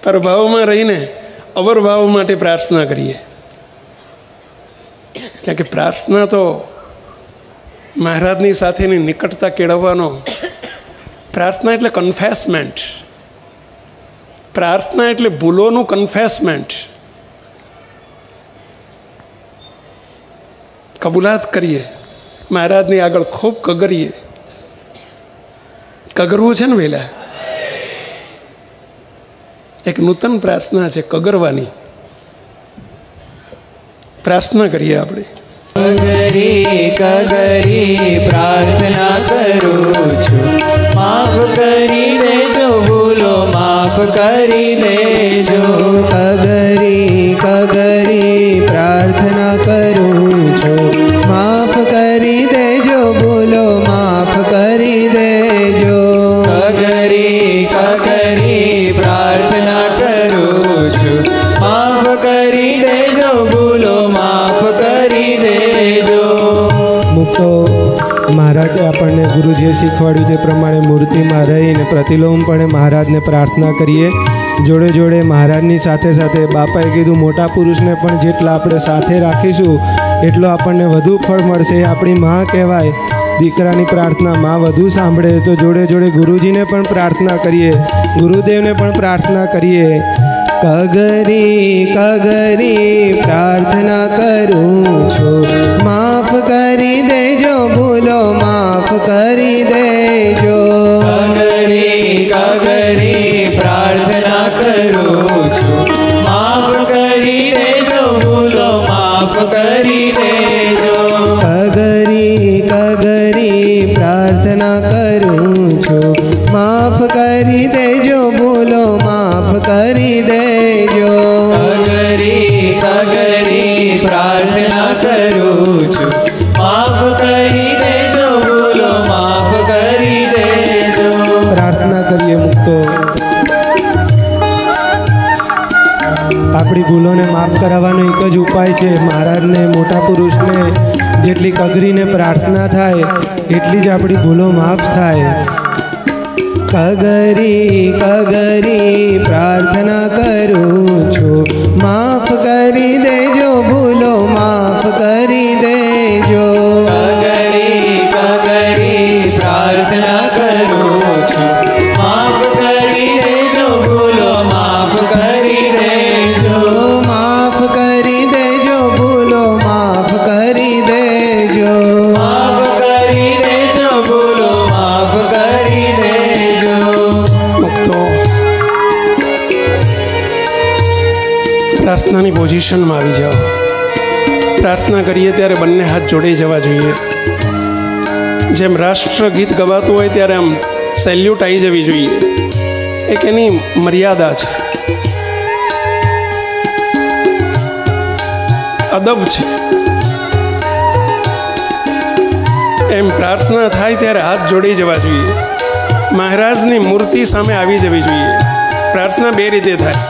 પરભાવમાં રહીને અવરભાવ માટે પ્રાર્થના કરીએ. કારણ કે પ્રાર્થના તો મહારાજની સાથેની નિકટતા કેળવવાનો. પ્રાર્થના એટલે કન્ફેસમેન્ટ. પ્રાર્થના એટલે ભૂલોનું કન્ફેસમેન્ટ. કબૂલાત કરીએ, મહારાજની આગળ ખૂબ કગરીએ. કગરવું છે ને વહેલા. એક નૂતન પ્રાર્થના છે કગરવાની. પ્રાર્થના કરીએ આપણે. કગરી કગરી પ્રાર્થના કરું છું, માફ કરી દેજો ભૂલો, માફ કરી દેજો. કગરી કગરી પ્રાર્થના કરું છું, માફ કરી દેજો ભૂલો, માફ કરી દેજો. કગરી કગરી પ્રાર્થના કરું છું, માફ કરી દેજો ભૂલો, માફ કરી દેજો. મુક્તો મહારાજે આપણને ગુરુજીએ શીખવાડ્યું તે પ્રમાણે મૂર્તિમાં રહીને પ્રતિલોમપણે મહારાજને પ્રાર્થના કરીએ. જોડે જોડે મહારાજની સાથે સાથે બાપાએ કીધું મોટા પુરુષને પણ જેટલા આપણે સાથે રાખીશું એટલો આપણને વધુ ફળ મળશે. એ આપણી માં કહેવાય. દીકરાની પ્રાર્થના માં વધુ સાંભળે. તો જોડે જોડે ગુરુજીને પણ પ્રાર્થના કરીએ, ગુરુદેવને પણ પ્રાર્થના કરીએ. કગરી કગરી પ્રાર્થના કરું છું, માફ કરી દેજો ભૂલો, માફ કરી દેજો. કગરી કગરી પ્રાર્થના કરું છું, માફ કરી દેજો ભૂલો, માફ કરી દેજો. કગરી કગરી પ્રાર્થના કરું છું, માફ કરી દેજો ભૂલો, માફ કરી દેજો. કગરી કગરી પ્રાર્થના કરું છું, માફ કરી દેજો ભૂલો, માફ કરી દેજો. પ્રાર્થના કરીએ મુક્તો. આપણી ભૂલોને માફ કરાવવાનો એક જ ઉપાય છે. મહારાજને મોટા પુરુષને જેટલી કગરીને પ્રાર્થના થાય એટલી જ આપણી ભૂલો માફ થાય. કગરી કગરી પ્રાર્થના કરું છું, માફ કરી દેજો ભૂલો, માફ કરી દેજો. કગરી કગરી પ્રાર્થના કરું છું, માફ કરી દેજો ભૂલો, માફ કરી દેજો. માફ કરી દેજો ભૂલો, માફ કરી દેજો. માફ કરી દેજો ભૂલો, માફ કરી દેજો. મુક્તો પ્રાર્થનાની પોઝિશનમાં આવી જાઓ. પ્રાર્થના કરીએ ત્યારે બંને હાથ જોડે જવા જોઈએ. જેમ રાષ્ટ્રગીત ગવાતું હોય ત્યારે આમ સેલ્યુટ આવી જવી જોઈએ. એક એની મર્યાદા છે, અદબ છે. એમ પ્રાર્થના થાય ત્યારે હાથ જોડી જવા જોઈએ. મહારાજની મૂર્તિ સામે આવી જવી જોઈએ. પ્રાર્થના બે રીતે થાય,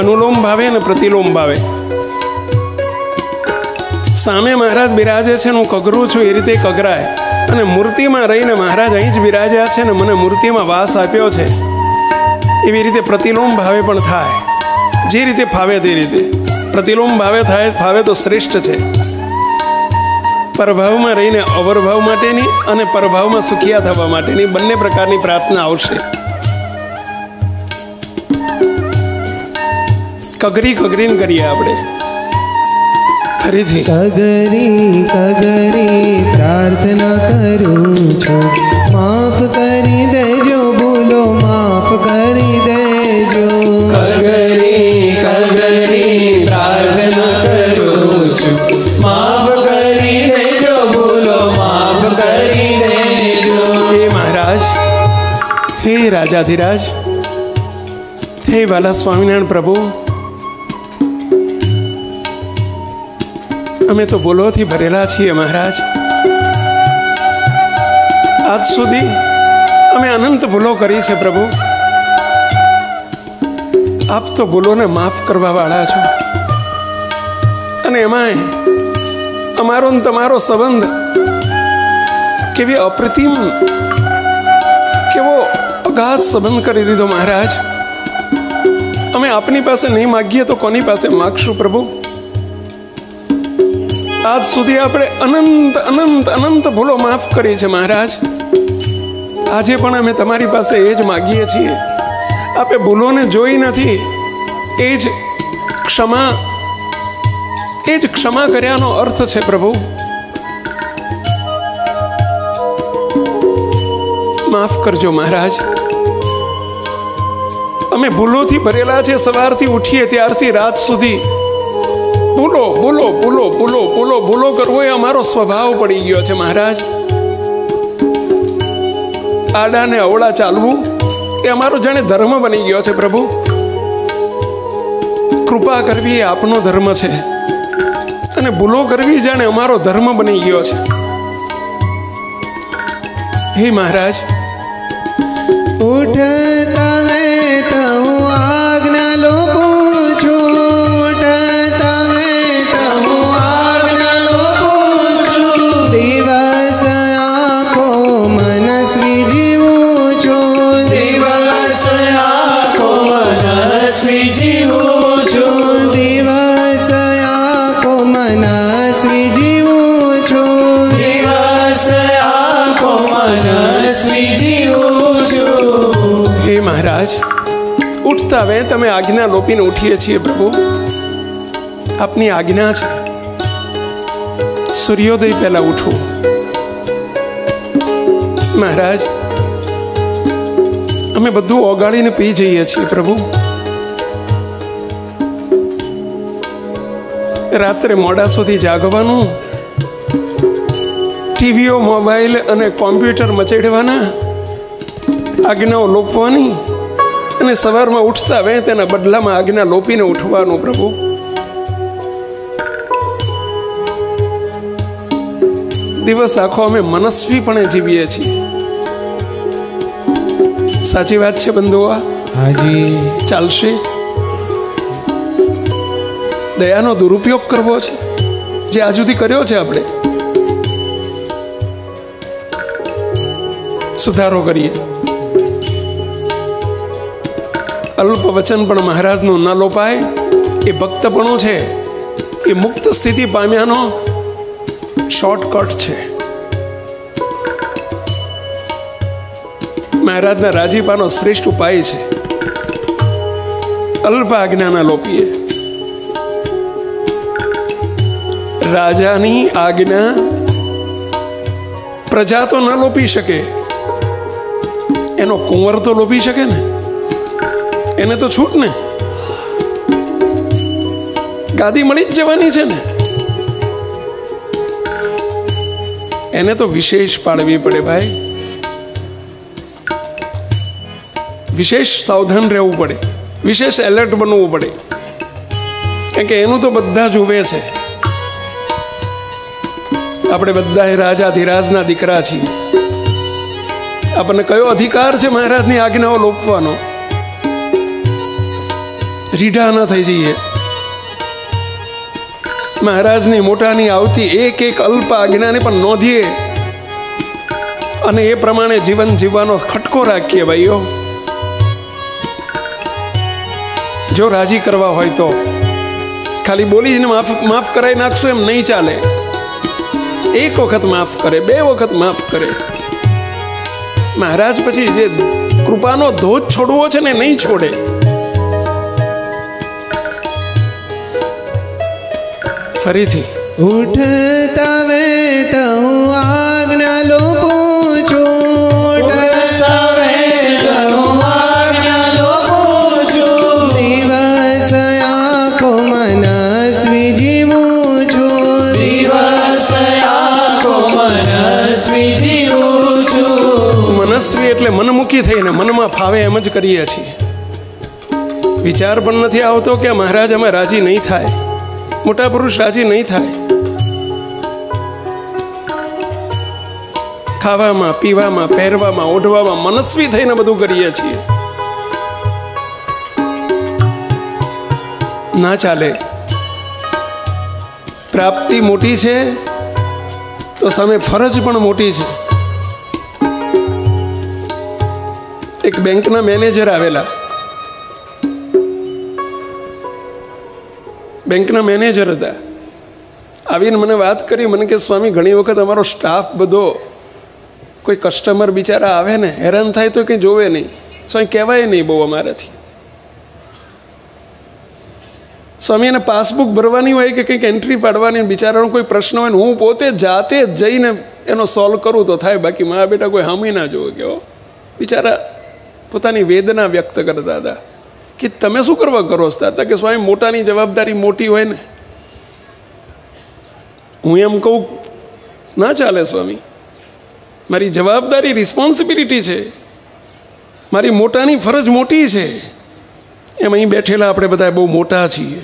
અનુલોમ ભાવે અને પ્રતિલોમ ભાવે. સામે મહારાજ બિરાજે છે, હું કગરું છું એ રીતે કગરાય. અને મૂર્તિમાં રહીને મહારાજ અહીં જ બિરાજ્યા છે ને મને મૂર્તિમાં વાસ આપ્યો છે એવી રીતે પ્રતિલોમ ભાવે પણ થાય. જે રીતે ફાવે તે રીતે પ્રતિલોમ ભાવે થાય. ફાવે તો શ્રેષ્ઠ છે. પરભાવમાં રહીને અવરભાવ માટેની અને પરભાવમાં સુખિયા થવા માટેની બંને પ્રકારની પ્રાર્થના આવશે. કગરી કગરીને કરીએ આપણે ફરીથી. કગરી કગરી પ્રાર્થના કરું છું, માફ કરી દેજો ભૂલો, માફ કરી દેજો. કગરી કગરી પ્રાર્થના કરું છું, માફ કરી દેજો ભૂલો, માફ કરી દેજો. હે મહારાજ, હે રાજાધિરાજ, હે વાલા સ્વામિનારાયણ પ્રભુ, અમે તો ભૂલોથી ભરેલા છીએ મહારાજ. આજ સુધી અમે અનંત ભૂલો કરી છે પ્રભુ. આપ તો ભૂલોને માફ કરવા વાળા છો. અને એમાંય અમારો ને તમારો સંબંધ કેવી અપ્રતિમ, કેવો અગાધ સંબંધ કરી દીધો મહારાજ. અમે આપની પાસે નહીં માગીએ તો કોની પાસે માગશું પ્રભુ? આજ સુધી આપણે અનંત અનંત અનંત ભૂલો માફ કરી છે મહારાજ. આજે પણ અમે તમારી પાસે એ જ માગીએ છીએ. આપે ભૂલોને જોઈ નથી, એ જ ક્ષમા કર્યાનો અર્થ છે પ્રભુ. માફ કરજો મહારાજ. અમે ભૂલોથી ભરેલા છે. સવારથી ઉઠીએ ત્યારથી રાત સુધી ભૂલો ભૂલો ભૂલો ભૂલો ભૂલો ભૂલો કરવો એ અમારો સ્વભાવ પડી ગયો છે મહારાજ. આડા ને અવળા ચાલવું એ અમારો જાણે ધર્મ બની ગયો છે પ્રભુ. કૃપા કરવી એ આપનો ધર્મ છે અને ભૂલો કરવી જાણે અમારો ધર્મ બની ગયો છે. હે મહારાજ, ઉઠતા મેં તો આજ્ઞા લોપું છું. ઉઠતા મેં તો આજ્ઞા લોપું છું. દિવસ આખો મનસ્વી જીવું છું. દિવસ આખો મનસ્વી જીવું છું. દિવસ આખો મનસ્વી જીવું છું. દિવસ આખો મનસ્વી જીવું છું. હે મહારાજ, ઉઠતા વે તમે આજ્ઞા લોપીને ઉઠીએ છીએ પ્રભુ. આપની આજ્ઞા છે સૂર્યોદય પહેલા ઉઠવું. મહારાજ, અમે બધું ઓગાળીને પી જઈએ છીએ પ્રભુ. રાત્રે મોડા સુધી જાગવાનું, ટીવીઓ, મોબાઈલ અને કોમ્પ્યુટર મચેડવાના, આજ્ઞાઓ લોપવાની અને સવારમાં ઉઠતા વે તેના બદલામાં આજ્ઞા લોપીને ઉઠવાનું પ્રભુ. દિવસ આખો અમે મનસ્વીપણે જીવીએ છીએ. સાચી વાત છે બંધુઓ? હાજી. ચાલશે? દયાનો દુરુપયોગ કરવો છે જે આજ સુધી કર્યો છે આપણે? સુધારો કરીએ. અલ્પ વચન પણ મહારાજનું ન લોપાય એ ભક્તપણું છે. એ મુક્ત સ્થિતિ પામ્યાનો શોર્ટકટ છે. મહારાજના રાજીપાનો શ્રેષ્ઠ ઉપાય છે. અલ્પ આજ્ઞાના લોપીએ. રાજાની આજ્ઞા પ્રજા તો ન લોપી શકે, એનો કુંવર તો લોપી શકે ને. એને તો છૂટ ને, ગાદી મળી જ જવાની છે ને. એને તો વિશેષ પાડવી પડે ભાઈ. વિશેષ સાવધાન રહેવું પડે, વિશેષ એલર્ટ બનવું પડે, કારણ કે એનું તો બધા જુએ છે. આપણે બધા રાજાધિરાજના દીકરા છીએ. આપણને કયો અધિકાર છે મહારાજની આજ્ઞાઓ લોપવાનો? રીઢા ન થઈ જઈએ. મહારાજની મોટાની આવતી એક એક અલ્પ આજ્ઞાને પણ નોંધીએ અને એ પ્રમાણે જીવન જીવવાનો ખટકો રાખીએ ભાઈઓ. જો રાજી કરવા હોય તો ખાલી બોલીને માફ કરાવી નાખશો એમ નહીં ચાલે. એક વખત માફ કરે, બે વખત માફ કરે. મહારાજ પછી જે કૃપાનો ધોધ છોડવો છે ને નહીં છોડે. ફરીથી ઉઠતા વેત હું આજ્ઞા લોપું છું. ઉઠતા વેત હું આજ્ઞા લોપું છું. દિવસ આખો મનસ્વી જીવું છું. દિવસ આખો મનસ્વી જીવું છું. મનસ્વી એટલે મનમુખી થઈને મનમાં ફાવે એમ જ કરીએ છીએ. વિચાર પણ નથી આવતો કે મહારાજ અમે રાજી નહીં થાય, મોટા પુરુષ રાજી નહીં થાય. ખાવામાં, પીવામાં, પહેરવામાં, ઓઢવામાં મનસ્વી થઈને બધું કરીએ છીએ. ના ચાલે. પ્રાપ્તિ મોટી છે તો સામે ફરજ પણ મોટી છે. એક બેંકના મેનેજર આવેલા, બેંકના મેનેજર હતા. આવીને મને વાત કરી, મને કે સ્વામી ઘણી વખત અમારો સ્ટાફ બધો કોઈ કસ્ટમર બિચારા આવે ને હેરાન થાય તો કંઈ જોવે નહીં, સ્વામી કહેવાય નહીં બહુ અમારાથી. સ્વામી એને પાસબુક ભરવાની હોય કે કંઈક એન્ટ્રી પાડવાની, બિચારાનો કોઈ પ્રશ્ન હોય ને હું પોતે જાતે જ જઈને એનો સોલ્વ કરું તો થાય, બાકી મારા બેટા કોઈ હામી ના જોવે. કેવો બિચારા પોતાની વેદના વ્યક્ત કરતા હતા કે તમે શું કરવા કરો હતા કે સ્વામી મોટાની જવાબદારી મોટી હોય ને. હું એમ કહું ના ચાલે સ્વામી, મારી જવાબદારી રિસ્પોન્સિબિલિટી છે, મારી મોટાની ફરજ મોટી છે. એમ અહીં બેઠેલા આપણે બધા બહુ મોટા છીએ,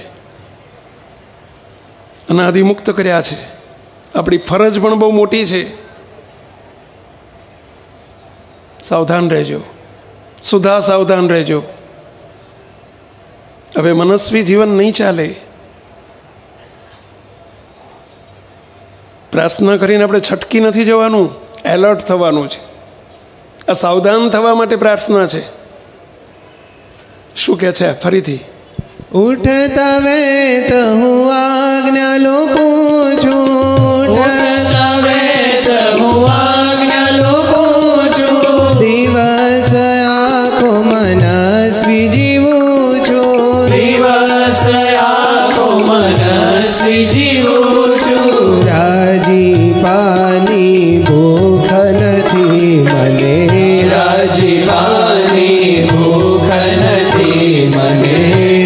અનાદિમુક્ત કર્યા છે, આપણી ફરજ પણ બહુ મોટી છે. સાવધાન રહેજો, સુધા સાવધાન રહેજો. હવે મનસ્વી જીવન નહીં ચાલે. પ્રાર્થના કરીને આપણે છટકી નથી જવાનું, એલર્ટ થવાનું છે. આ સાવધાન થવા માટે પ્રાર્થના છે. શું કે છે ફરીથી? ઉઠતા વેત હું આજ્ઞા લો પૂછું, ઉઠતા વેત હું આજ્ઞા લો પૂછું, દિવસ આખો મનસ્વી જીવું છું, દિવસ આખો મનસ્વી જીવું છું. રાજી પાની ભૂખ નથી મને, રાજી પાની ભૂખ નથી મને,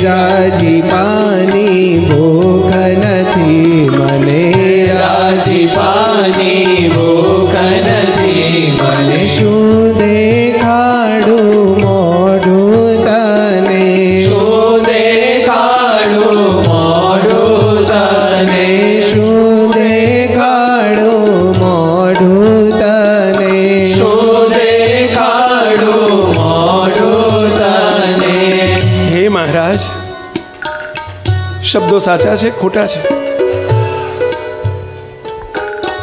રાજી પાની ભૂખ નથી મને, રાજી પાની ભૂખ નથી મને. શું દેખાડું મોઢું તને, શું દેખાડું મોઢું તને, શું દેખાડું મોઢું તને, શું દેખાડું મોઢું તને. હે મહારાજ, શબ્દો સાચા છે ખોટા છે?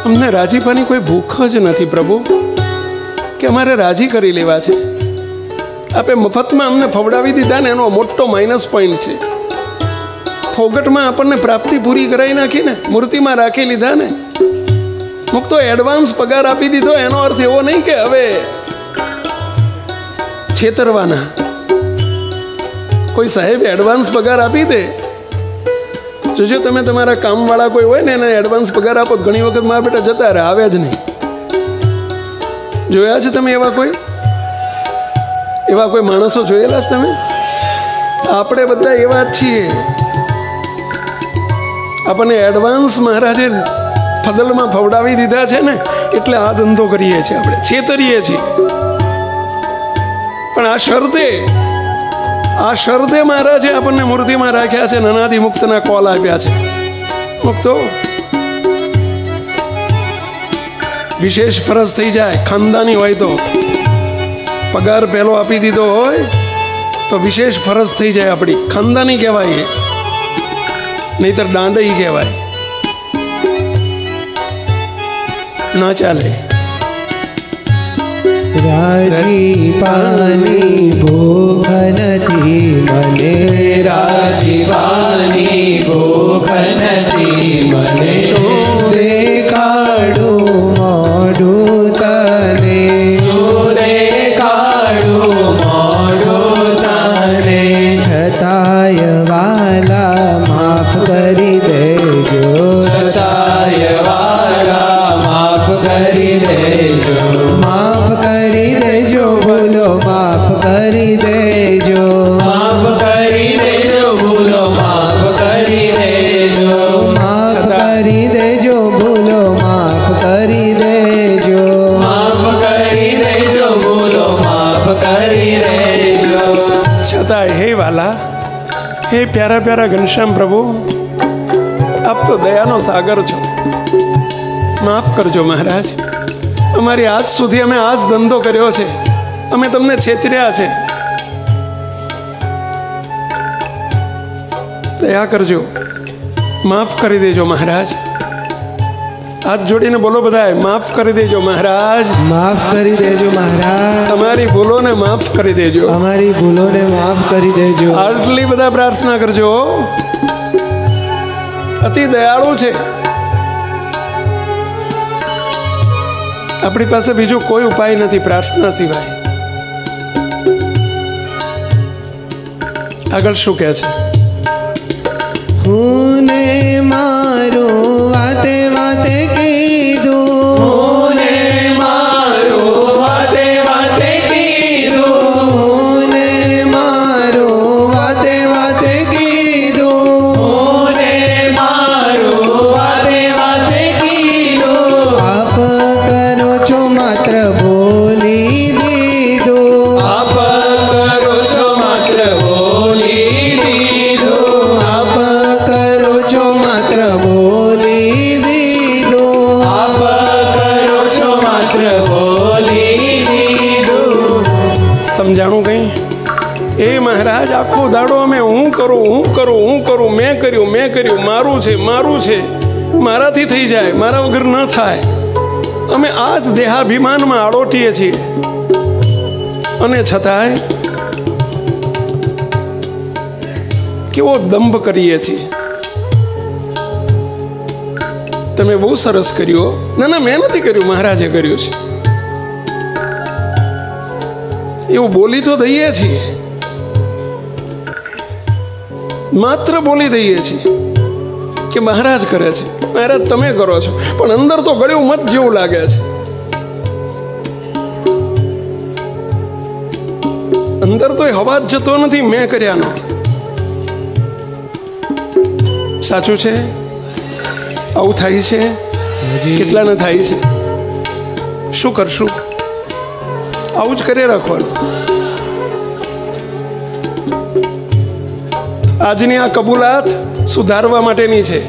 અમને રાજીપાની કોઈ ભૂખ જ નથી પ્રભુ, કે અમારે રાજી કરી લેવા છે. આપે મફતમાં અમને ફવડાવી દીધા ને એનો મોટો માઇનસ પોઈન્ટ છે. ફોગટમાં આપણને પ્રાપ્તિ પૂરી કરાવી નાખી ને, મૂર્તિમાં રાખી લીધા ને. મુક તો એડવાન્સ પગાર આપી દીધો, એનો અર્થ એવો નહીં કે હવે છેતરવાના. કોઈ સાહેબ એડવાન્સ પગાર આપી દે, જોજો તમે તમારા કામવાળા કોઈ હોય ને એને એડવાન્સ પગાર આપો, ઘણી વખત મારા બેટા જતા રહે, આવે જ નહીં. જોયા છે તમે એવા કોઈ માણસો જોયેલા છે તમે? આપણે બધા એવા જ છીએ. આપણને એડવાન્સ મહારાજે ફદલમાં ફવડાવી દીધા છે ને, એટલે આ ધંધો કરીએ છીએ, આપણે છેતરીએ છીએ. પણ આ શરતે મહારાજે આપણને મૂર્તિમાં રાખ્યા છે, અનાદિ મુક્તના કોલ આપ્યા છે. મુક્તો વિશેષ ફરજ થઈ જાય, ખાનદાની હોય તો પગાર પહેલો આપી દીધો હોય તો વિશેષ ફરજ થઈ જાય આપણી, ખાનદાની કહેવાય, નહીતર દાંડઈ કહેવાય. ના ચાલે. રાજી પાની ભૂખ નથી મને, રાજી પાની ભૂખ નથી મને. શું દેખાડું મોઢું તને, શું દેખાડું મોઢું તને. છતાંય વાલા માફ કરી દેજો, છતાંય વાલા માફ કરી દેજો, માફ કરી દેજો, ભૂલો માફ કરી દેજો, માફ કરી દેજો, ભૂલો માફ કરી દેજો, માફ કરી દેજો, ભૂલો માફ કરી દેજો, માફ કરી દેજો, ભૂલો માફ કરી દેજો. છતાં હે વાલા, હે પ્યારા પ્યારા ઘનશ્યામ પ્રભુ, આપ તો દયાનો સાગર છો. માફ કરજો મહારાજ, અમારી આજ સુધી અમે આ જ ધંધો કર્યો છે, અમે તમને છેતર્યા છે. દયા કરજો, માફ કરી દેજો મહારાજ. હાથ જોડીને બોલો બધાએ, માફ કરી દેજો મહારાજ, માફ કરી દેજો મહારાજ, તમારી ભૂલોને માફ કરી દેજો, અમારી ભૂલોને માફ કરી દેજો. આટલી બધા પ્રાર્થના કરજો. અતિ દયાળુ છે. આપણી પાસે બીજો કોઈ ઉપાય નથી પ્રાર્થના સિવાય. આગળ શું કહે છે? હું ને મારું વાતે વાતે કીધું, હું ને મારું વાતે વાતે કીધું, હું ને મારું વાતે વાતે કીધું, હું ને મારું વાતે વાતે કીધું. આપ કરો છો માત્ર બોલી દીધું, આપ કરો છો માત્ર બોલી દીધું, આપ કરો છો માત્ર બોલી દીધું, આપ કરો છો માત્ર બોલી દીધું. સમજાણું કઈ? એ મહારાજ આખો દાડો અમે હું કરું હું કરું હું કરું, મેં કર્યું મેં કર્યું, મારું છે મારું છે, મારાથી થઈ જાય, મારા વગર ન થાય. અમે આ જ દેહાભિમાનમાં આડોટીએ છીએ અને છતાંય કેવો દંભ કરીએ છીએ. તમે બહુ સરસ કર્યું. ના ના મેં નથી કર્યું, મહારાજે કર્યું છે એવું બોલી તો દઈએ છીએ, માત્ર બોલી દઈએ છીએ કે મહારાજ કરે છે, મહારાજ તમે કરો છો, પણ અંદર તો ગળ્યું મત જેવું લાગે છે. અંદર તો હવા જ જતો નથી મેં કર્યાનો. સાચું છે? આવું થાય છે? કેટલાને થાય છે? શું કરશું? આવું જ કરી રાખવાનું. આજની આ કબૂલાત સુધારવા માટેની છે.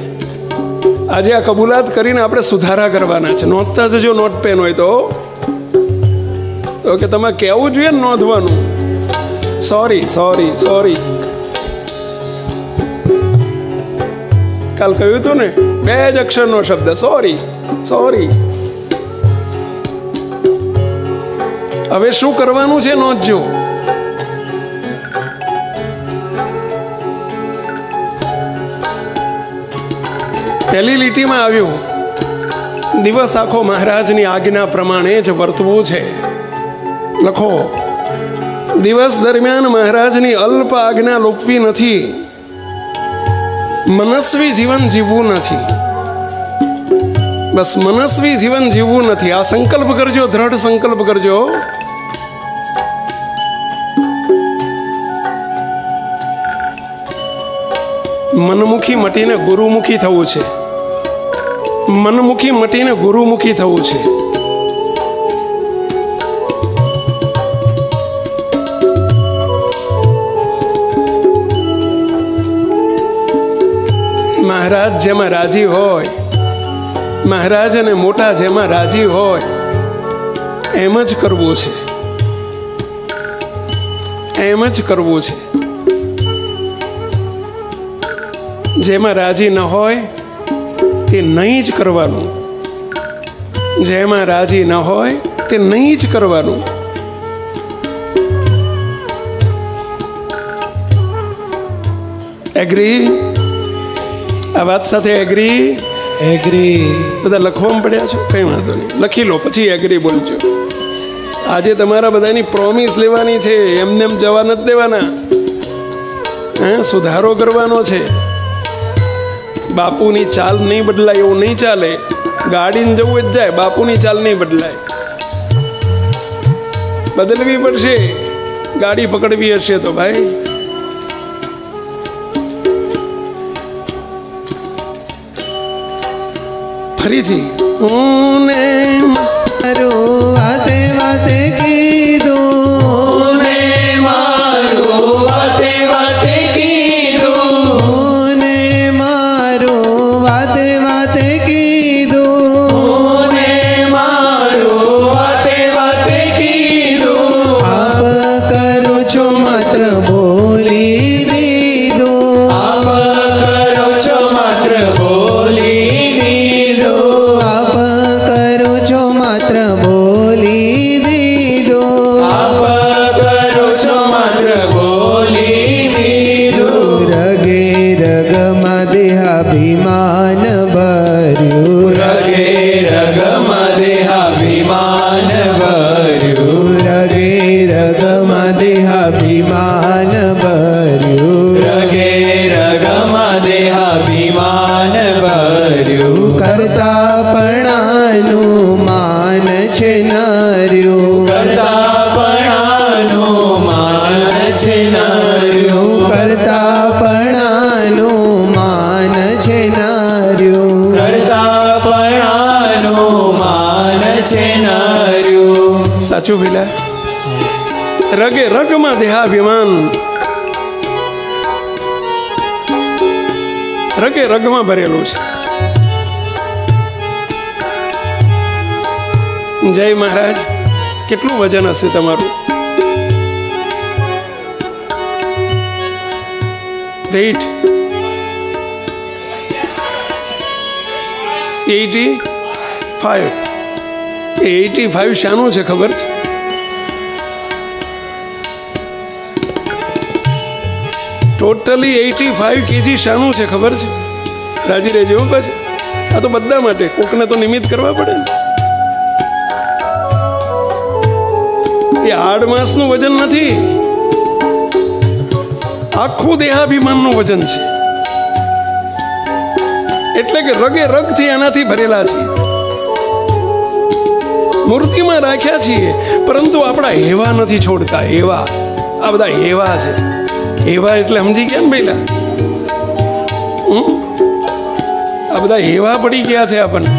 આજે આ કબૂલાત કરીને આપણે સુધારા કરવાના છે. નોંધતા જજો, નોટ પેન હોય તો કે તમારે કહેવું જોઈએ ને નોંધવાનું, સોરી સોરી સોરી. કાલ કહ્યું હતું ને, 2 જ અક્ષરનો શબ્દ, સોરી સોરી. હવે શું કરવાનું છે નોંધજો. પહેલી લીટીમાં આવ્યું, દિવસ આખો મહારાજની આજ્ઞા પ્રમાણે જ વર્તવું છે. લખો, દિવસ દરમિયાન મહારાજની અલ્પ આજ્ઞા લોપવી નથી, મનસ્વી જીવન જીવવું નથી. બસ મનસ્વી જીવન જીવવું નથી. આ સંકલ્પ કરજો, દ્રઢ સંકલ્પ કરજો. મનમુખી મટીને ગુરુમુખી થવું છે. મનમુખી મટીને ગુરુમુખી થવું છે. મહારાજ જેમાં રાજી હોય, મહારાજ અને મોટા જેમાં રાજી હોય એમ જ કરવું છે, એમ જ કરવું છે. જેમાં રાજી ન હોય તે નહીં જ કરવાનું. જેમાં રાજી ન હોય તે નહીં જ કરવાનું. એગ્રી? આ વાત સાથે એગ્રી? એગ્રી. બધા લખવામાં પડ્યા છો? કઈ વાંધો નહીં, લખી લો પછી એગ્રી બોલજો. આજે તમારા બધાની પ્રોમિસ લેવાની છે, એમને એમ જવા નથી દેવાના. સુધારો કરવાનો છે. બાપુની ચાલ નહીં બદલાય એવું નહીં ચાલે. ગાડીને જવું જ જાય, બાપુની ચાલ નહીં બદલાય. બદલવી પડશે. ગાડી પકડવી હશે તો ભાઈ. ફરીથી, હું ને મારું વાતે વાતે કીધું, હું ને મારું વાતે વાતે કીધું, હું ને મારું વાતે વાતે કીધું, હું ને મારું વાતે વાતે કીધું. આપ કરો છો માત્ર બોલી દીધું, આપ કરો છો માત્ર બોલી દીધું, આપ કરો સાચું ભીલા? રગે રગમાં દેહાભિમાન, રગે રગમાં ભરેલું છે. જય મહારાજ. કેટલું વજન હશે તમારું? વેઇટ 85. 85 શાનું છે ખબર છે? ટોટલી 85 kg શાનું છે ખબર છે? રાજી રહેજો પછી. આ તો બધા માટે, કોકને તો નિમિત્ત કરવા પડે ને. એ 8 માસનું વજન નથી, આખું દેહાભિમાનનું વજન છે. એટલે કે રગે રગથી એનાથી ભરેલા છીએ, મૂર્તિમાં રાખ્યા છીએ, પરંતુ આપણા હેવા નથી છોડતા. હેવા, આ બધા હેવા છે. હેવા એટલે સમજી ગયા ને પહેલા? આ બધા હેવા પડી ગયા છે આપણને.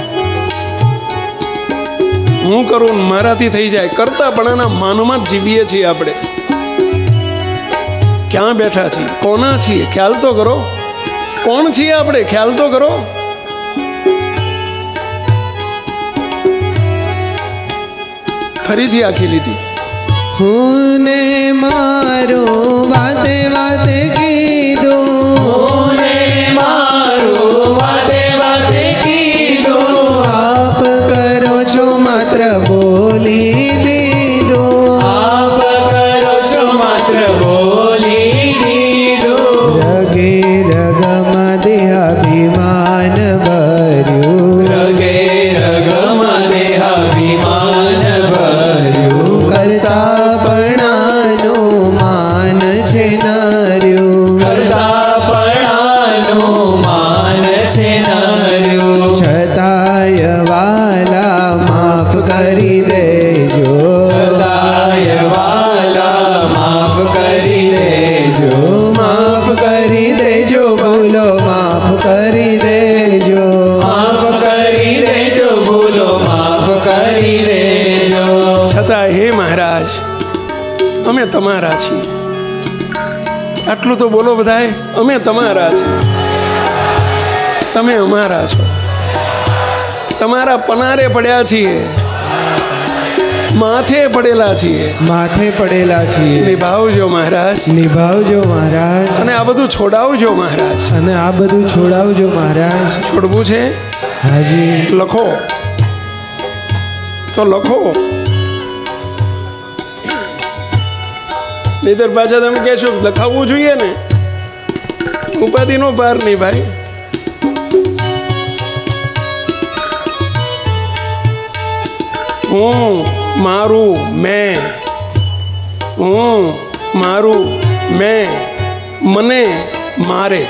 હું કરું મારાથી થઈ જાય, કરતાપણાના માનમાં જ જીવીએ છીએ આપણે. ક્યાં બેઠા છીએ? કોના છીએ? ખ્યાલ તો કરો. કોણ છીએ આપણે? ખ્યાલ તો કરો. ફરીથી આખી લીધી. હું ને મારું વાતે વાતે કીધું, હું ને મારું વાતે વાતે કીધું, આપ કરો છો માત્ર બોલી દીધું, આપ કરો છો માત્ર બોલી દીધું. રગે રગમાં દેહાભિમાન ભર્યું, રગે રગમાં દેહાભિમાન ભર્યું, કરતાપણાનું માન છે નર્યું, કરતાપણાનું માન છે નર્યું. છતાંય વાલા માફ કરી દેજો, છતાંય વાલા માફ કરી દેજો, માફ કરી દેજો, ભૂલો માફ કરી દેજો, માફ કરી દેજો, ભૂલો માફ કરી દેજો. છતાં હે મહારાજ, અમે તમારા છીએ. આટલું તો બોલો બધાએ. અમે તમારા છીએ, તમે અમારા છો. તમારા પનારે પડ્યા છીએ, માથે પડેલા છીએ. માથે પડેલા છીએ, નિભાવજો મહારાજ, નિભાવજો મહારાજ, અને આ બધું છોડાવજો મહારાજ. અને આ બધું છોડાવજો મહારાજ. છોડવું છે? હાજી. લખો તો લખો, નહીતર પાછા તમે કહેશો લખાવવું જોઈએ ને. ઉપાધિનો પાર નહીં ભાઈ. હું મારું મેં, હું મારું મેં, મને મારે.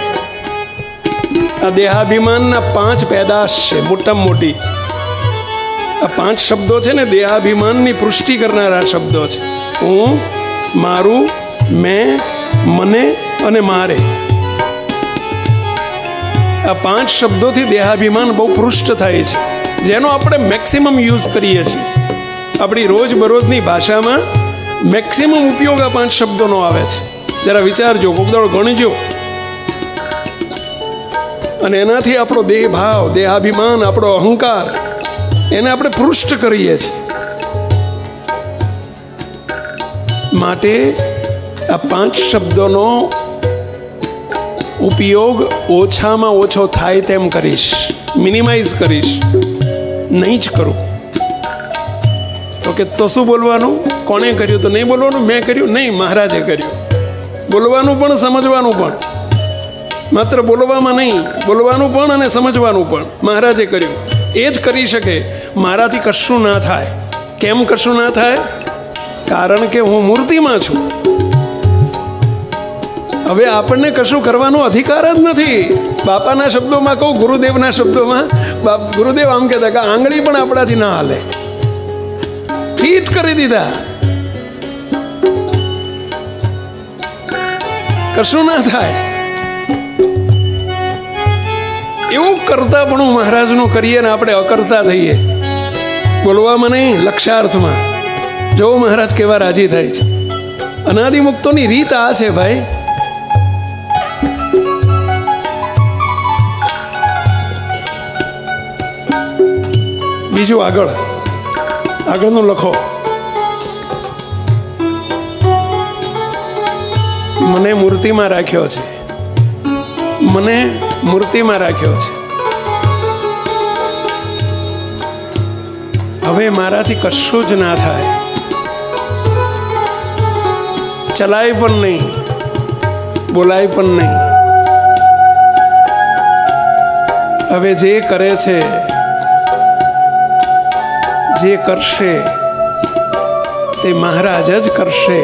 આ દેહાભિમાનના 5 પેદાશ છે મોટામાં મોટી. આ 5 શબ્દો છે ને, દેહાભિમાનની પુષ્ટિ કરનારા શબ્દો છે. હું, મારું, મેં, મને અને મારે. આ 5 શબ્દોથી દેહાભિમાન બહુ પૃષ્ઠ થાય છે, જેનો આપણે મેક્સિમમ યુઝ કરીએ છીએ. આપણી રોજબરોજની ભાષામાં મેક્સિમમ ઉપયોગ આ 5 શબ્દોનો આવે છે. જરા વિચારજો, કોક દાડો ગણજો, અને એનાથી આપણો દેહ ભાવ, દેહાભિમાન, આપણો અહંકાર, એને આપણે પૃષ્ઠ કરીએ છીએ. માટે આ 5 શબ્દોનો ઉપયોગ ઓછામાં ઓછો થાય તેમ કરીશ, મિનિમાઇઝ કરીશ, નહીં જ કરું. ઓકે, તો શું બોલવાનું? કોણે કર્યું? તો નહીં બોલવાનું મેં કર્યું, નહીં મહારાજે કર્યું. બોલવાનું પણ, સમજવાનું પણ. માત્ર બોલવામાં નહીં, બોલવાનું પણ અને સમજવાનું પણ મહારાજે કર્યું. એ જ કરી શકે. મારાથી કશું ના થાય. કેમ કશું ના થાય? કારણ કે હું મૂર્તિમાં છું. હવે આપણને કશું કરવાનો અધિકાર જ નથી. બાપાના શબ્દોમાં કહું, ગુરુદેવના શબ્દોમાં, ગુરુદેવ આમ કહેતા કે આંગળી પણ આપણાથી ના હાલે, ફીટ કરી દીધા. કશું ના થાય. એવું કરતા પણ મહારાજનું કરીએ ને આપણે અકર્તા થઈએ. બોલવામાં નહીં, લક્ષાર્થમાં. જો મહારાજ કેવા રાજી થાય છે. અનાદિ મુક્તોની રીત આ છે ભાઈ. બીજું આગળનું લખો. મને મૂર્તિમાં રાખ્યો છે, મને મૂર્તિમાં રાખ્યો છે. હવે મારાથી કશું જ ના થાય, ચલાય પણ નહીં, બોલાય પણ નહીં. હવે જે કરે છે, જે કરશે તે મહારાજ જ કરશે,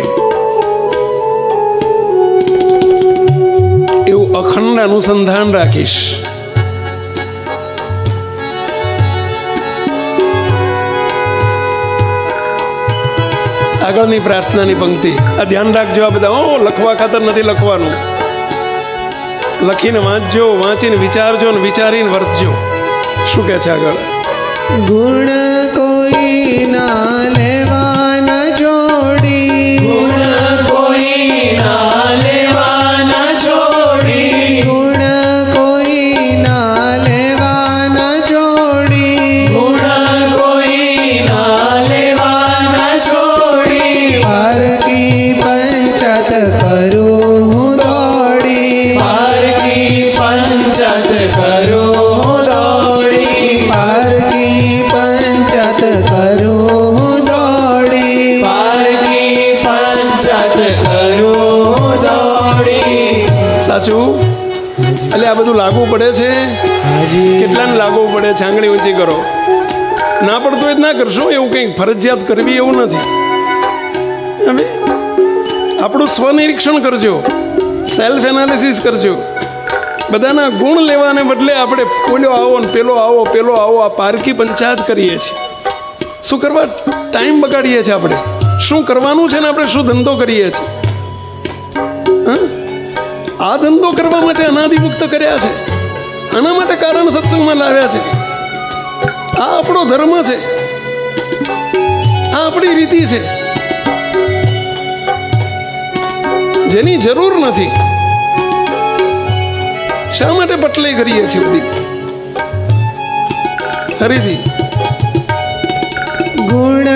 એવું અખંડ અનુસંધાન રાખીશ. આગળની પ્રાર્થનાની પંક્તિ આ ધ્યાન રાખજો. આ બધા લખવા ખાતર નથી લખવાનું. લખીને વાંચજો, વાંચીને વિચારજો ને વિચારીને વર્તજો. શું કહે છે આગળ? ગુણ કોઈ ના લેવા ન છોડી, ગુણ કોઈ ના લેવા ન છોડી, ગુણ કોઈ ના લેવા ન છોડી, ગુણ કોઈ ના લેવા ન છોડી, પારકી પંચાત કરું હું દોડી, પારકી પંચાત કરો દોડી, પારકી પંચાત કરું હું દોડી, પારકી પંચાત કરો દોડી. સાચું? એટલે આ બધું લાગુ પડે છે. હાજી કેટલાને લાગુ પડે છે? આંગળી ઊંચી કરો. ના પડતું હોય જ ના કરશો. એવું કંઈક ફરજિયાત કરવી એવું નથી. હવે આપણું સ્વનિરીક્ષણ કરજો, સેલ્ફ એનાલિસિસ કરજો. બધાના ગુણ લેવાને બદલે આપણે પેલો આવો ને પેલો આવો, પેલો આવો, આ પારકી પંચાયત કરીએ છીએ. શું કરવા ટાઈમ બગાડીએ છીએ આપણે? શું કરવાનું છે ને આપણે શું ધંધો કરીએ છીએ? આ ધંધો કરવા માટે અનાદિમુક્ત કર્યા છે. આના માટે કારણ સત્સંગમાં લાવ્યા છે. આ આપણો ધર્મ છે, આ આપણી રીતિ છે, જેની જરૂર નથી. શા માટે પટલે કરીએ છીએ બધી? ફરીથી ગુણ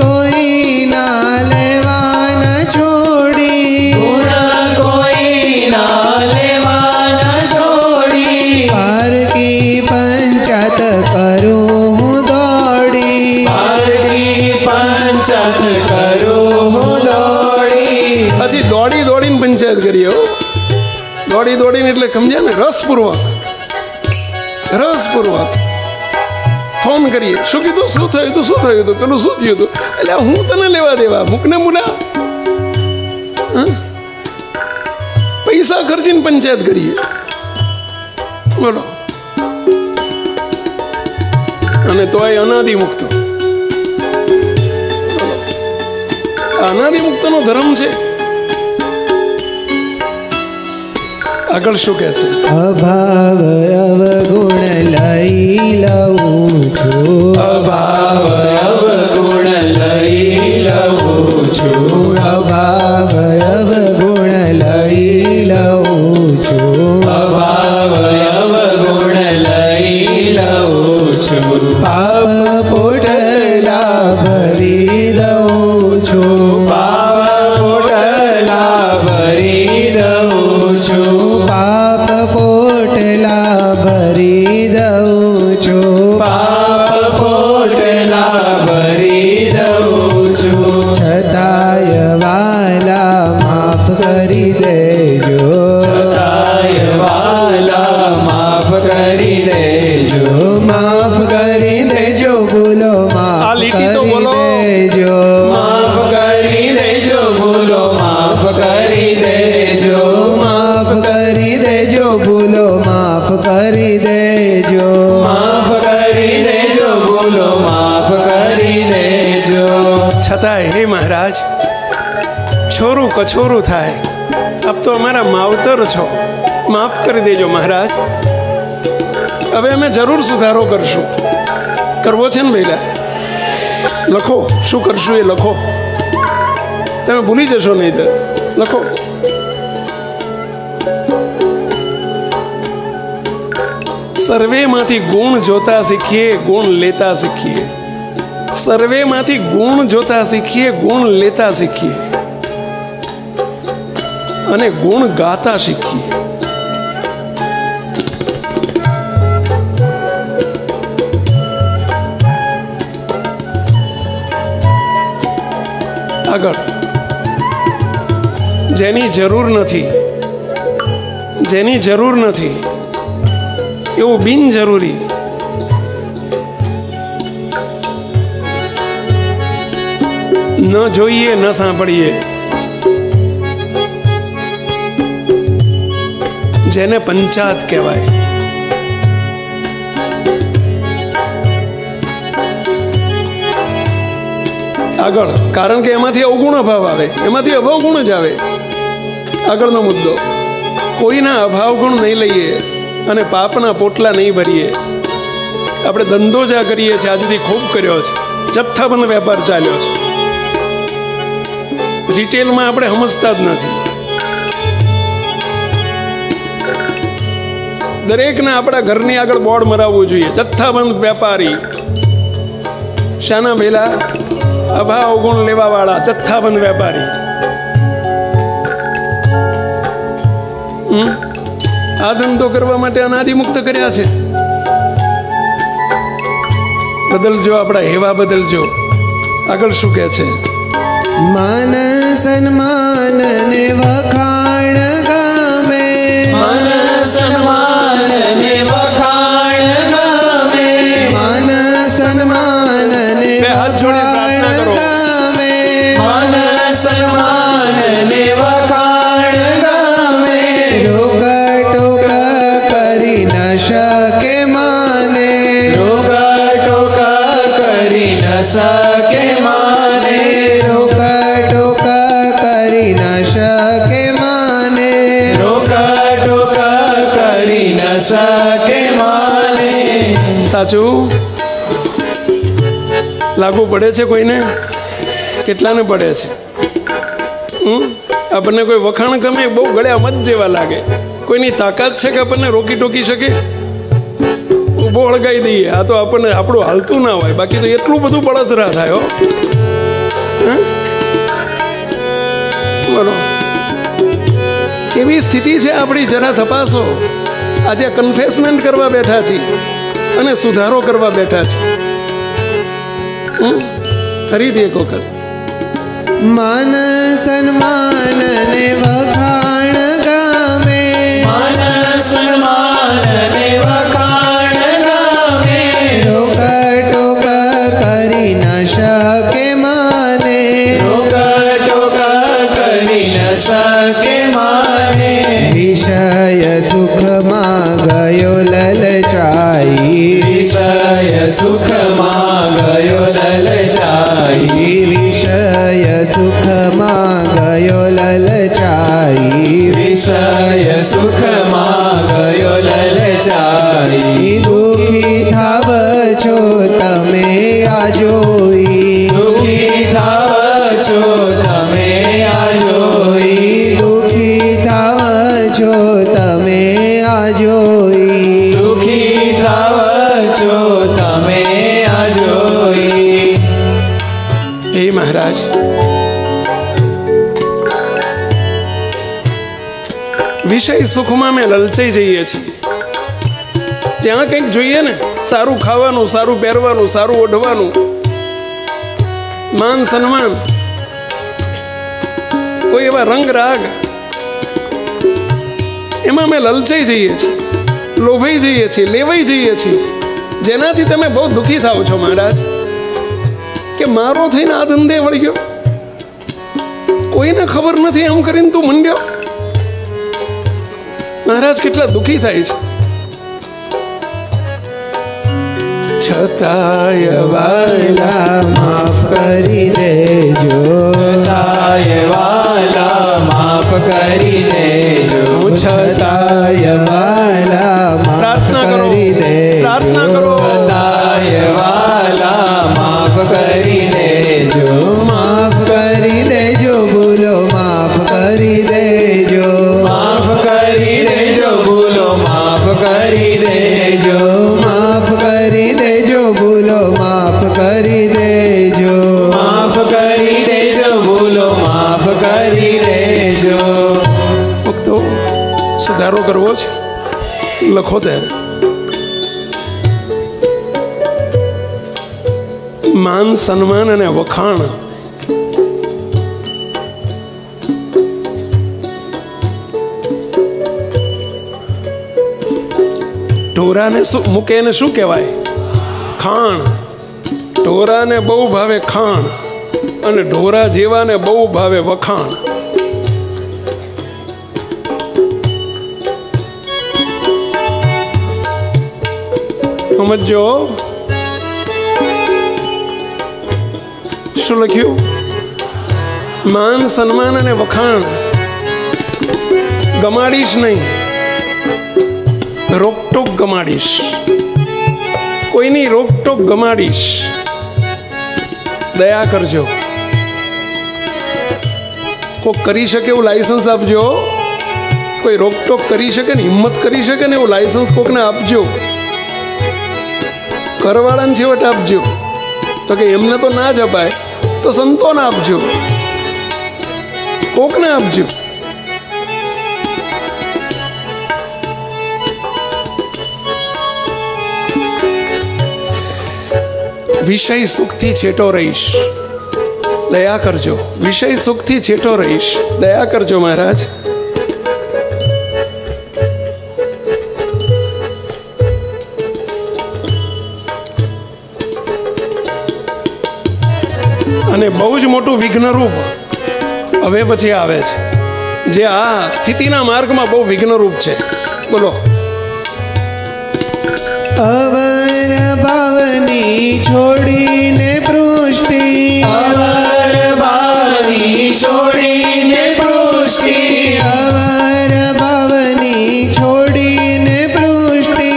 કોઈ ના લેવા ન છોડી, ગુણ કોઈ ના લેવા ન છોડી, પારકી પંચાત કરું હું દોડી, પારકી પંચાત કરો દોડી. પછી દોડી દોડીને પંચાયત કરીએ. દોડી દોડીને એટલે સમજ્યા ને? રસપૂર્વક ફોન કરીએ. શું કીધું? શું થયું હતું? શું થયું હતું? પેલું શું થયું હતું? એટલે હું તને લેવા દેવા મૂકને મુના. પૈસા ખર્ચીને પંચાયત કરીએ. બોલો. અને તોય અનાદિમુક્ત. અનાદિમુક્તનો ધર્મ છે. આગળ શું કહે છે? અભાવ અવગુણ લઈ લઉં છું, અભાવ અવગુણ લઈ લઉં છું, અભાવ અવગુણ લઈ લઉં છું, અભાવ અવગુણ લઈ લઉં છું, પાપ પોટલા ભરી દઉં છું, પાપ પોટલા ભરી દઉં છું, પાપ પોટલા ભરી દઉં છું, પાપ પોટલા ભરી દઉં છું, છતાંય વાલા માફ કરી દેજો, છતાંય વાલા માફ કરી દેજો, માફ કરી દેજો, ભૂલો આ માફ લીટી તો કરી બોલો. દેજો, માફ કરી દેજો, ભૂલો માફ કરી દેજો, માફ કરી દેજો, ભૂલો માફ કરી દેજો, માફ કરી દેજો, ભૂલો માફ કરી દેજો. છતાંય હે મહારાજ, છોરું કછોરું થાય. આપ તો અમારા માવતર છો, માફ કરી દેજો મહારાજ. હવે અમે જરૂર સુધારો કરશું. કરવો છે ને ભૈલા? લખો શું કરશું એ લખો. તમે ભૂલી જશો નહીં તો લખો. સર્વેમાંથી ગુણ જોતા શીખીએ, ગુણ લેતા શીખીએ. સર્વેમાંથી ગુણ જોતા શીખીએ, ગુણ લેતા શીખીએ અને ગુણ ગાતા શીખીએ. આગળ જેની જરૂર નથી, જેની જરૂર નથી એવું બિનજરૂરી ન જોઈએ ન સાંભળીએ. જેને પંચાત કહેવાય. આગળ કારણ કે એમાંથી અવગુણ અભાવ આવે, એમાંથી અભાવ ગુણ જ આવે. આગળનો મુદ્દો, કોઈના અભાવ ગુણ નહીં લઈએ અને પાપના પોટલા નહીં ભરીએ. આપણે ધંધો જ આ કરીએ છીએ, આજ સુધી ખૂબ કર્યો છે, જથ્થાબંધ વેપાર ચાલ્યો છે. રિટેલમાં આપણે સમજતા જ નથી. દરેકને આપણા ઘરની આગળ બોર્ડ મરાવવું જોઈએ, જથ્થાબંધ વેપારી. શાના ભેલા? અભાવ ગુણ લેવા વાળા જથ્થાબંધ વેપારી. આ ધંધો કરવા માટે અનાદિમુક્ત કર્યા છે. બદલજો, આપણા હેવા બદલજો. આગળ શું કહે છે? માન સન્માન ને વખાણ ગમે, માન સન્માન ને વખાણ ગમે, માન સન્માન ને બે હાથ જોડી પ્રાર્થના કરો. ગમે, માન સન્માન ને વખાણ ગમે, રોગ ટોક કરી ન શકે માને, રોગ ટોક કરી ન શકે માને, રોગ ટોક કરી ન શકે માને, રોગ ટોક કરી ન શકે માને. સાચું લાગુ પડે છે કોઈને? કેટલાને પડે છે? આપણને કોઈ વખાણ ગમે, બહુ ગળ્યા મત જેવા લાગે. કોઈની તાકાત છે કે આપણને રોકી ટોકી શકે? ઊભો હળગાઈ દઈએ. આ તો આપણને આપણું હાલતું ના હોય, બાકી તો એટલું બધું બળતરા થાય. હો બોલો, કેવી સ્થિતિ છે આપણી? જરા તપાસો. આજે કન્ફેસમેન્ટ કરવા બેઠા છીએ અને સુધારો કરવા બેઠા છીએ. ફરીથી એક વખત, માન સન્માન ને વખાણ ગમે, માન સન્માન ને વખાણ ગમે, રોક ટોક કરી ન શકે માને, રોગ ટોક કરી ન શકે માને, વિષય સુખમાં ગયો લલચાઈ, વિષય સુખમાં ગયો લલચાઈ, વિષય સુખમાં ગયો લલચાઈ, વિષય સુખમાં ગયો લલચાઈ, દુઃખી થાવ છો તમે આ જોઈ, દુઃખી થાવ છો તમે આ જોઈ, દુઃખી થાવ છો તમે આ જોઈ, દુઃખી થાવ છો તમે આ જોઈ. હે મહારાજ, વિષય સુખમાં મેં લલચાઈ જઈએ છીએ. જ્યાં કંઈક જોઈએ ને, સારું ખાવાનું, સારું પહેરવાનું, સારું ઓઢવાનું, માન સન્માન, કોઈ એવા રંગ રાગ, એમાં મેં લલચાઈ જઈએ છીએ, લોભાઈ જઈએ છીએ, લેવાઈ જઈએ છીએ. જેનાથી તમે બહુ દુઃખી થાવ છો મહારાજ, કે મારો થઈને આ ધંધે વળગ્યો, કોઈને ખબર નથી એમ કરીને તું મંડ્યો. મહારાજ કેટલા દુઃખી થાય છે. છતાંય વાલા માફ કરી દેજો, છતાંય વાલા માફ કરી દેજો, છતાંય વાલા માફ પ્રાર્થના કરો, કરી દેજો, પ્રાર્થના કરો. છતાંય વાલા માફ કરી દેજો, માફ કરી દેજો કરવો છે? લખો ત્યારે. માન સન્માન અને વખાણ. ઢોરાને મૂકે એને શું કહેવાય? ખાણ. ઢોરાને બહુ ભાવે ખાણ અને ઢોરા જેવાને બહુ ભાવે વખાણ. સમજો શું લખ્યું? માન સન્માન અને વખાણ ગમાડીશ નહીં, રોકટોક ગમાડીશ. કોઈની રોકટોક ગમાડીશ. દયા કરજો. કોઈ કરી શકે એવું લાયસન્સ આપજો. કોઈ રોકટોક કરી શકે ને હિંમત કરી શકે ને એવું લાયસન્સ કોકને આપજો. ઘરવાળાને છેવટ આપજો. તો કે એમને તો ના જ અપાય, તો સંતોને આપજો, કોકને આપજો. વિષય સુખથી છેટો રહીશ, દયા કરજો. વિષય સુખથી છેટો રહીશ, દયા કરજો મહારાજ. અને બહુ જ મોટું વિઘ્નરૂપ હવે પછી આવે છે, જે આ સ્થિતિના માર્ગમાં બહુ વિઘ્નરૂપ છે. બોલો. અવર ભાવની છોડીને પૃષ્ટિ, અવર ભાવની છોડીને પૃષ્ટિ, અવર ભાવની છોડીને પૃષ્ટિ,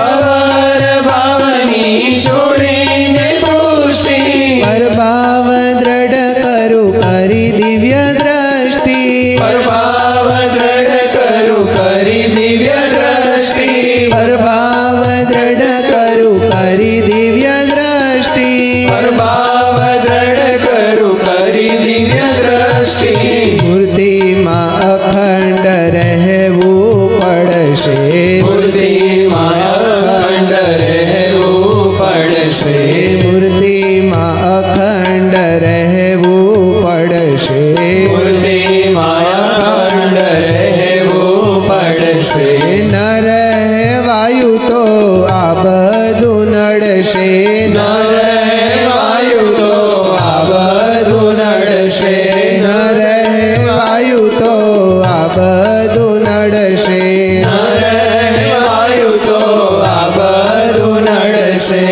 અવર ભાવની છોડીને પૃષ્ટિ, પરભાવ દ્રઢ કરું કરી દિવ્ય દ્રષ્ટિ, પરભાવ દ્રઢ કરું કરી દિવ્ય દ્રષ્ટિ, પરભાવ દ્રઢ કરું કરી દિવ્ય દ્રષ્ટિ, પરભાવ દ્રઢ કરું કરી દિવ્ય દ્રષ્ટિ. મૂર્તિમાં અખંડ રહેવું પડશે, મૂર્તિમાં અખંડ રહેવું પડશે, મૂર્તિમાં અખંડ રહેવું પડશે, મૂર્તિમાં અખંડ રહેવું પડશે. ન રહેવાયું તો આ બધું નડશે, ન રહેવાયું તો આ બધું નડશે, ન રહેવાયું તો આ બધું નડશે, ન રહેવાયું તો આ બધું નડશે.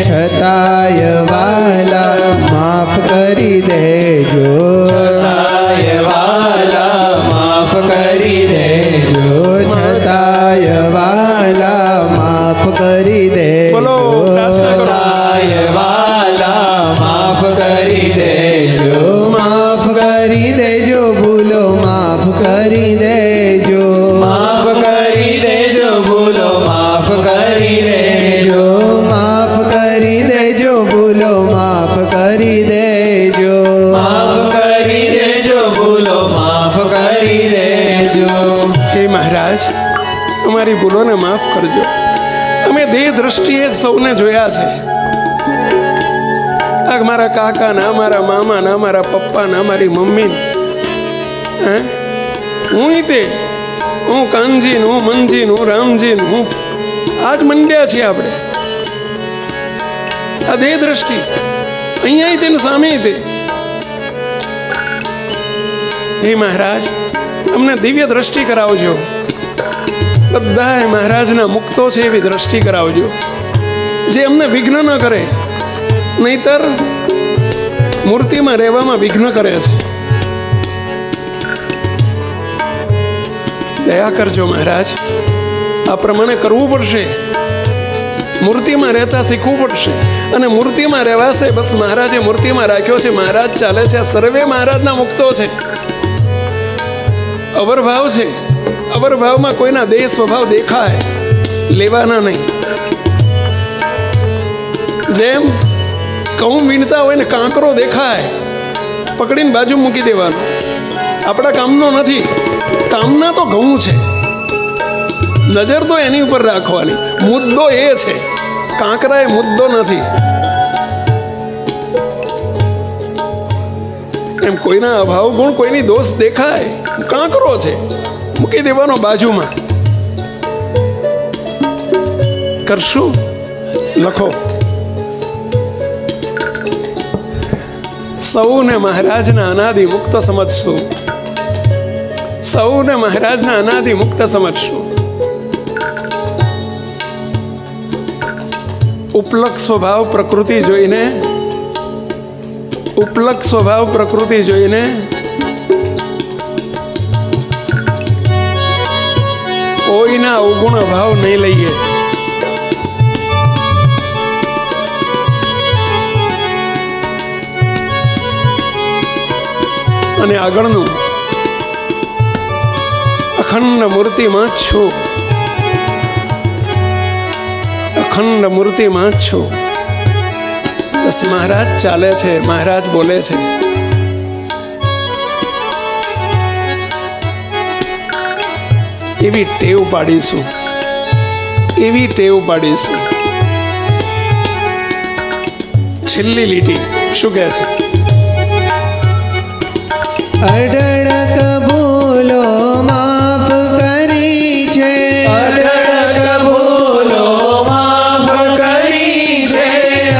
છતાંય વાલા માફ કરી દેજો, છતાંય વાલા માફ કરી દેજો, છતાંય વાલા માફ કરી બોલો. દેજો, પ્રાર્થના કરો. છતાંય વાલા માફ કરી દેજો, માફ કરી દેજો, ભૂલો માફ કરી દેજો, માફ કરી દેજો, ભૂલો માફ કરી દેજો, માફ કરી દેજો, ભૂલો માફ કરી દેજો, માફ કરી દેજો, ભૂલો માફ કરી દેજો. હે મહારાજ, અમારી ભૂલોને માફ કરજો. અમે દેહ દ્રષ્ટિએ જ સૌને જોયા છે. આ મારા કાકા ના, મારા મામા ના, મારા પપ્પા ના, મારી મમ્મી, હું તે, હું કાનજી, હું મનજી, હું રામજી, હું આજ મંડ્યા છીએ આપણે. આ દેહ દ્રષ્ટિ અહીંયા તેનું સામે તે. હે મહારાજ, અમને દિવ્ય દ્રષ્ટિ કરાવજો. બધા મહારાજના મુક્તો છે એવી દ્રષ્ટિ કરાવજો, જે અમને વિઘ્ન ન કરે. નહીતર મૂર્તિમાં રહેવામાં વિઘ્ન કરે છે. દયા કરજો મહારાજ. આ પ્રમાણે કરવું પડશે. મૂર્તિમાં રહેતા શીખવું પડશે. અને મૂર્તિમાં રહેવાશે. બસ મહારાજે મૂર્તિમાં રાખ્યો છે, મહારાજ ચાલે છે. આ સર્વે મહારાજના મુક્તો છે. અવરભાવ છે. અવરભાવમાં કોઈના દેહ સ્વભાવ દેખાય, લેવાના નહીં. જેમ ઘઉં વીણતા હોય ને કાંકરો દેખાય, પકડીને બાજુ મૂકી દેવાનો. આપણા કામનો નથી. કામના તો ઘઉં છે. નજર તો એની ઉપર રાખવાની. મુદ્દો એ છે, કાંકરા એ મુદ્દો નથી. એમ કોઈના અભાવ ગુણ, કોઈની દોષ દેખાય, કાંકરો છે, મૂકી દેવાનો બાજુમાં. કરશું? લખો. સૌને મહારાજના અનાદિ મુક્ત સમજશું. સૌને મહારાજના અનાદિ મુક્ત સમજશું. ઉપલક સ્વભાવ પ્રકૃતિ જોઈને, ઉપલક સ્વભાવ પ્રકૃતિ જોઈને કોઈના અવગુણ અભાવ નહીં લઈએ. અને આગળનું અખંડ મૂર્તિમાં જ છું, અખંડ મૂર્તિમાં જ છું. બસ મહારાજ ચાલે છે, મહારાજ બોલે છે. એવી ટેવ પાડીશું, એવી ટેવ પાડીશું. છેલ્લી લીટી શું કહે છે? અઢળક ભૂલો માફ કરી છે, અઢળક ભૂલો માફ કરી છે,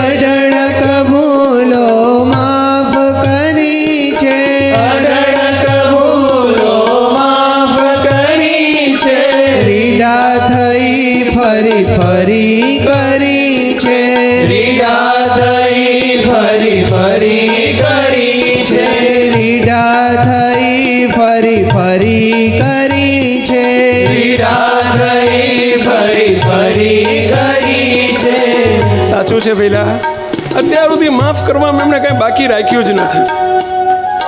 અઢળક ભૂલો માફ કરી છે, અઢળક ભૂલો માફ કરી છે. રીડા થઈ ફરી ફરી કરી છે, રીડા થઈ ફરી ફરી કરી છે, રીડા થઈ ફરી ફરી કરી છે, રીડા થઈ ફરી ફરી કરી છે. સાચું છે ભઈલા. અત્યાર સુધી માફ કરવામાં એમને કઈ બાકી રાખ્યું જ નથી,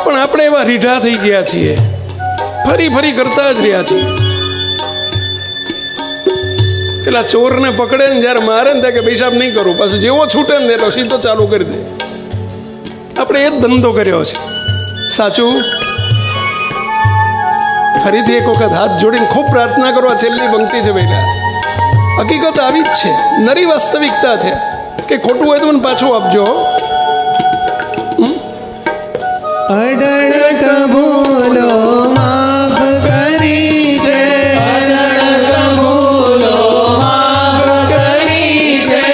પણ આપણે એવા રીઢા થઈ ગયા છીએ, ફરી ફરી કરતા જ રહ્યા છીએ. પેલા ચોરને પકડે ને જયારે મારે ને ત્યાં કે પેશાબ નહીં કરું, પાછું જેવો છૂટે ને એટલો સીધો ચાલુ કરી દે. આપણે એ જ ધંધો કર્યો છે. સાચું? ફરીથી એક વખત હાથ જોડીને ખૂબ પ્રાર્થના કરો. છેલ્લી પંક્તિ છે ભઈલા. હકીકત આવી જ છે, નરી વાસ્તવિકતા છે કે ખોટું હોય તો મને પાછું આપજો. અઢળક ભૂલો માફ કરી છે, અઢળક ભૂલો માફ કરી છે,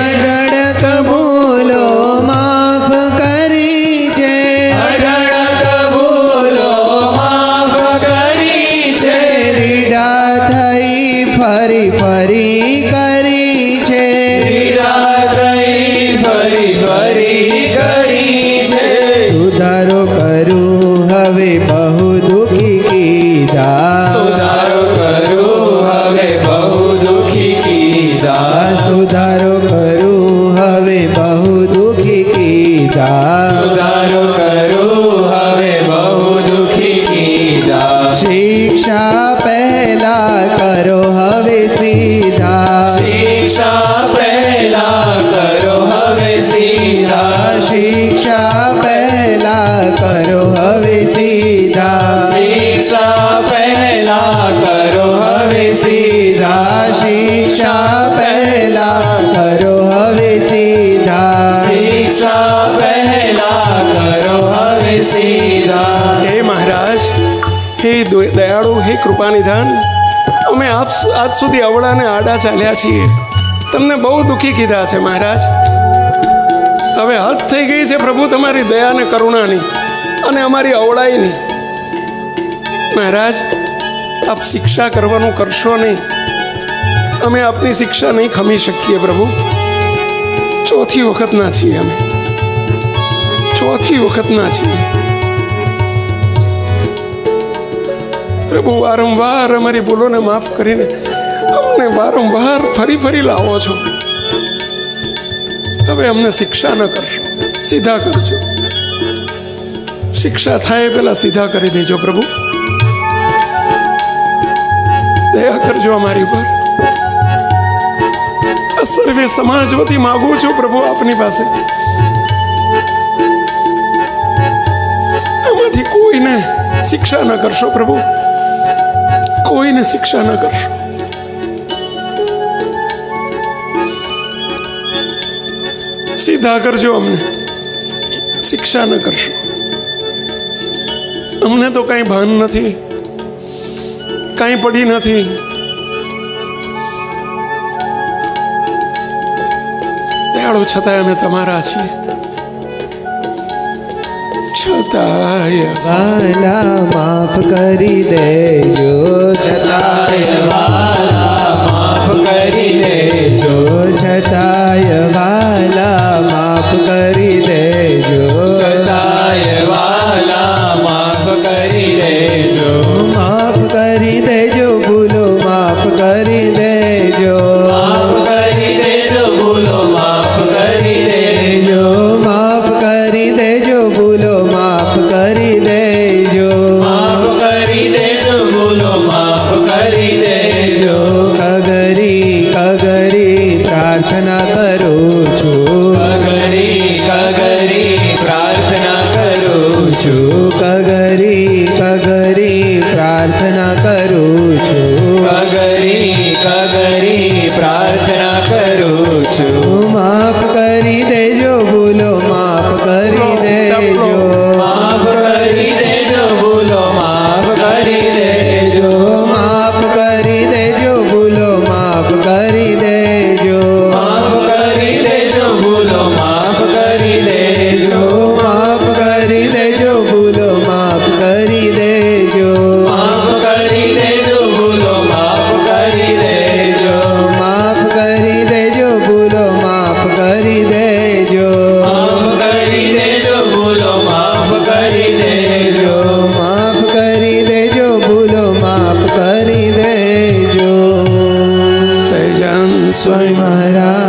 અઢળક ભૂલો માફ કરી છે, અઢળક ભૂલો માફ કરી છે, રીડા થઈ ફરી ફરી કરી છે, રીડા થઈ ફરી ફરી કરી છે. સુધારો કરું હવે બહુ દુઃખી કીધા, સુધારો કરું હવે બહુ દુઃખી કીધા, સુધારો કરું હવે બહુ દુઃખી કીધા, સુધારો કરું હવે બહુ દુઃખી કીધા. શિક્ષા પહેલા કરો હવે સીધા, શિક્ષા પહેલા કરો હવે સીધા, શિક્ષા પહેલા કરો હવે સીધા, શિક્ષા પહેલા કરો હવે સીધા, શિક્ષા પહેલા કરો હવે સીધા, શિક્ષા પહેલા કરો હવે સીધા. હે મહારાજ, હે દયાળુ, હે કૃપાનિધાન, અમે આજ સુધી અવળાને આડા ચાલ્યા છીએ, તમને બહુ દુઃખી કીધા છે મહારાજ. હવે હદ થઈ ગઈ છે પ્રભુ તમારી દયા અને કરુણાની અને અમારી અવળાઈની. મહારાજ, આપ શિક્ષા કરવાનું કરશો નહીં, અમે આપની શિક્ષા નહીં ખમી શકીએ પ્રભુ. ચોથી વખતના છીએ અમે, ચોથી વખતના છીએ પ્રભુ. વારંવાર અમારી ભૂલોને માફ કરીને અમને વારંવાર ફરી ફરી લાવો છો. હવે અમને શિક્ષા ન કરશો, સીધા કરજો. શિક્ષા થાય પેલા સીધા કરી દેજો પ્રભુ. દયા કરજો અમારી પર. આ સર્વે સમાજ વતી માગું છું પ્રભુ આપની પાસે, આમાંથી કોઈને શિક્ષા ન કરશો પ્રભુ, કોઈને શિક્ષા ન કરશો. સીધા કરજો, અમને શિક્ષા ન કરશો. અમને તો કાંઈ ભાન નથી, કાંઈ પડી નથી. દયાળુ છતાંય અમે તમારા છીએ. છતાંય વાલા માફ કરી દેજો, છતાંય વાલા માફ કરી દેજો, છતાંય વાલા માફ કરી દેજો, છતાંય વાલા માફ કરી દેજો, માફ કરી દેજો ભૂલો, માફ કરી દેજો, માફ કરી દેજો ભૂલો, માફ કરી દેજો, માફ કરી દેજો ભૂલો, માફ કરી દેજો, માફ કરી દેજો ભૂલો, માફ કરી દેજો. કગરી કગરી પ્રાર્થના કરું છું, કગરી કગરી પ્રાર્થના કરું છું, કગરી કગરી પ્રાર્થના કરું છું, કગરી કગરી પ્રાર્થના કરું છું. માફ કરી દેજો ભૂલો, માફ કરી દેજો, માફ કરી દેજો ભૂલો, માફ કરી દેજો, માફ કરી દેજો ભૂલો, માફ કરી દેજો, માફ કરી દેજો ભૂલો, માફ કરી દેજો, માફ કરી દેજો ભૂલો, માફ કરી દેજો, માફ કરી દેજો ભૂલો, માફ કરી દેજો, માફ કરી દેજો ભૂલો, માફ કરી દેજો, માફ કરી દેજો ભૂલો, માફ કરી દેજો, માફ કરી દેજો ભૂલો, માફ કરી દેજો. સહજાન સ્વામી મહારાજ